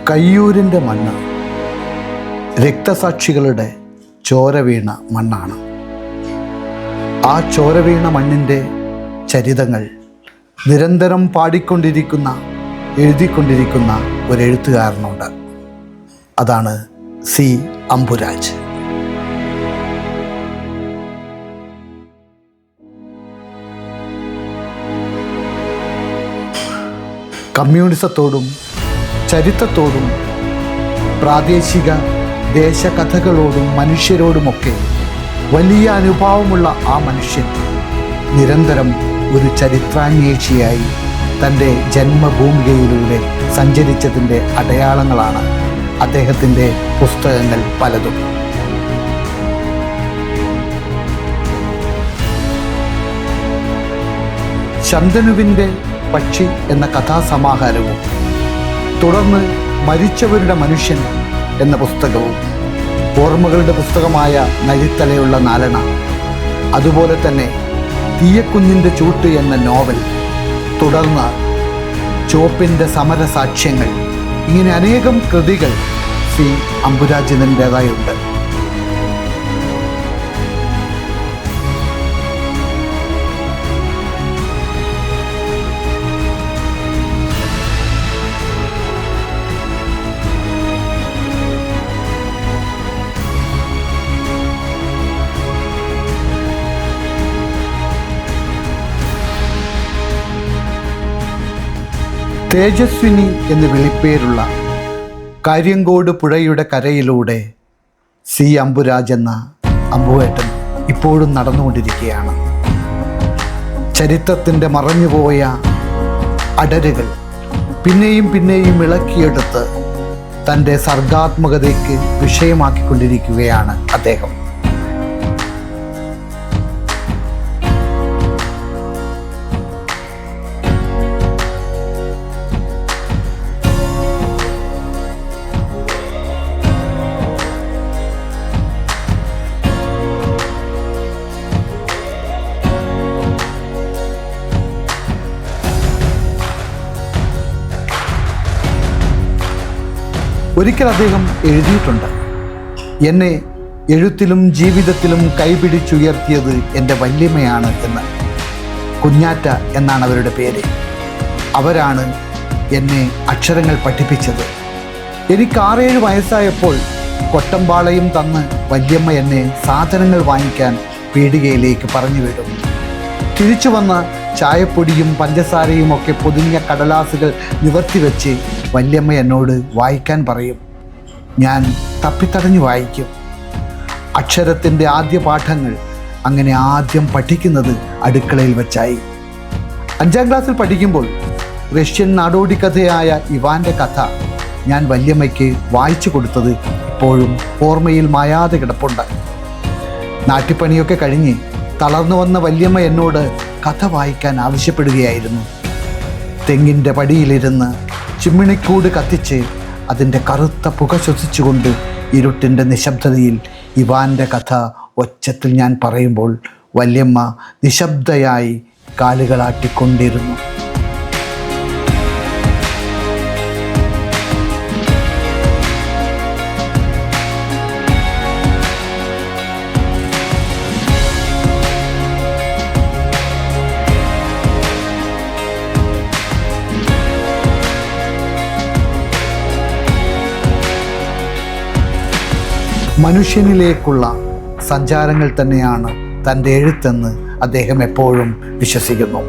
കയ്യൂരിൻ്റെ മണ്ണ് രക്തസാക്ഷികളുടെ ചോര വീണ മണ്ണാണ്. ആ ചോര വീണ മണ്ണിൻ്റെ ചരിതങ്ങൾ നിരന്തരം പാടിക്കൊണ്ടിരിക്കുന്ന, എഴുതിക്കൊണ്ടിരിക്കുന്ന ഒരു എഴുത്തുകാരനുണ്ട്. അതാണ് സി അംബുരാജ്. കമ്മ്യൂണിസത്തോടും ചരിത്രത്തോടും പ്രാദേശിക ദേശകഥകളോടും മനുഷ്യരോടുമൊക്കെ വലിയ അനുഭാവമുള്ള ആ മനുഷ്യൻ നിരന്തരം ഒരു ചരിത്രാന്വേഷിയായി തൻ്റെ ജന്മഭൂമികയിലൂടെ സഞ്ചരിച്ചതിൻ്റെ അടയാളങ്ങളാണ് അദ്ദേഹത്തിൻ്റെ പുസ്തകങ്ങൾ പലതും. ശന്തനുവിൻ്റെ പക്ഷി എന്ന കഥാസമാഹാരവും തുടർന്ന് മരിച്ചവരുടെ മനുഷ്യൻ എന്ന പുസ്തകവും, ഓർമ്മകളുടെ പുസ്തകമായ നരിത്തലയുള്ള നാലണ, അതുപോലെ തന്നെ തീയക്കുഞ്ഞിൻ്റെ ചൂട്ട് എന്ന നോവൽ, തുടർന്ന് ചോപ്പിൻ്റെ സമരസാക്ഷ്യങ്ങൾ, ഇങ്ങനെ അനേകം കൃതികൾ സി അംബുരാജിൻ്റേതായുണ്ട്. തേജസ്വിനി എന്ന് വിളിപ്പേരുള്ള കാര്യങ്കോട് പുഴയുടെ കരയിലൂടെ സി അംബുരാജ് എന്ന അമ്പുവേട്ടൻ ഇപ്പോഴും നടന്നുകൊണ്ടിരിക്കുകയാണ്. ചരിത്രത്തിൻ്റെ മറഞ്ഞുപോയ അടരുകൾ പിന്നെയും പിന്നെയും ഇളക്കിയെടുത്ത് തൻ്റെ സർഗാത്മകതയ്ക്ക് വിഷയമാക്കിക്കൊണ്ടിരിക്കുകയാണ് അദ്ദേഹം. ഒരിക്കൽ അദ്ദേഹം എഴുതിയിട്ടുണ്ട്, എന്നെ എഴുത്തിലും ജീവിതത്തിലും കൈപിടിച്ചുയർത്തിയത് എൻ്റെ വല്യമ്മയാണ് എന്ന്. കുഞ്ഞാറ്റ എന്നാണ് അവരുടെ പേര്. അവരാണ് എന്നെ അക്ഷരങ്ങൾ പഠിപ്പിച്ചത്. എനിക്ക് 6-7 വയസ്സായപ്പോൾ കൊട്ടമ്പാളയും തന്ന് വല്യമ്മ എന്നെ സാധനങ്ങൾ വാങ്ങിക്കാൻ പീടികയിലേക്ക് പറഞ്ഞു വിടും. തിരിച്ചു വന്ന ചായപ്പൊടിയും പഞ്ചസാരയും ഒക്കെ പൊതിഞ്ഞ കടലാസുകൾ നിവർത്തി വെച്ച് വല്യമ്മ എന്നോട് വായിക്കാൻ പറയും. ഞാൻ തപ്പിത്തടഞ്ഞു വായിക്കും. അക്ഷരത്തിൻ്റെ ആദ്യ പാഠങ്ങൾ അങ്ങനെ ആദ്യം പഠിക്കുന്നത് അടുക്കളയിൽ വെച്ചായി. 5ാം ക്ലാസ്സിൽ പഠിക്കുമ്പോൾ റഷ്യൻ നാടോടി കഥയായ ഇവാൻ്റെ കഥ ഞാൻ വല്യമ്മയ്ക്ക് വായിച്ചു കൊടുത്തത് ഇപ്പോഴും ഓർമ്മയിൽ മായാതെ കിടപ്പുണ്ട്. നാട്ടിപ്പണിയൊക്കെ കഴിഞ്ഞ് തളർന്നു വന്ന വല്യമ്മ എന്നോട് കഥ വായിക്കാൻ ആവശ്യപ്പെടുകയായിരുന്നു. തെങ്ങിൻ്റെ പടിയിലിരുന്ന് ചിമ്മിണിക്കൂട് കത്തിച്ച് അതിൻ്റെ കറുത്ത പുക ശ്വസിച്ചുകൊണ്ട് ഇരുട്ടിൻ്റെ നിശബ്ദതയിൽ ഇവാൻ്റെ കഥ ഒച്ചത്തിൽ ഞാൻ പറയുമ്പോൾ വല്യമ്മ നിശബ്ദയായി കാലുകളാട്ടിക്കൊണ്ടിരുന്നു. മനുഷ്യനിലേക്കുള്ള സഞ്ചാരങ്ങൾ തന്നെയാണ് തൻ്റെ എഴുത്തെന്ന് അദ്ദേഹം എപ്പോഴും വിശ്വസിക്കുന്നു.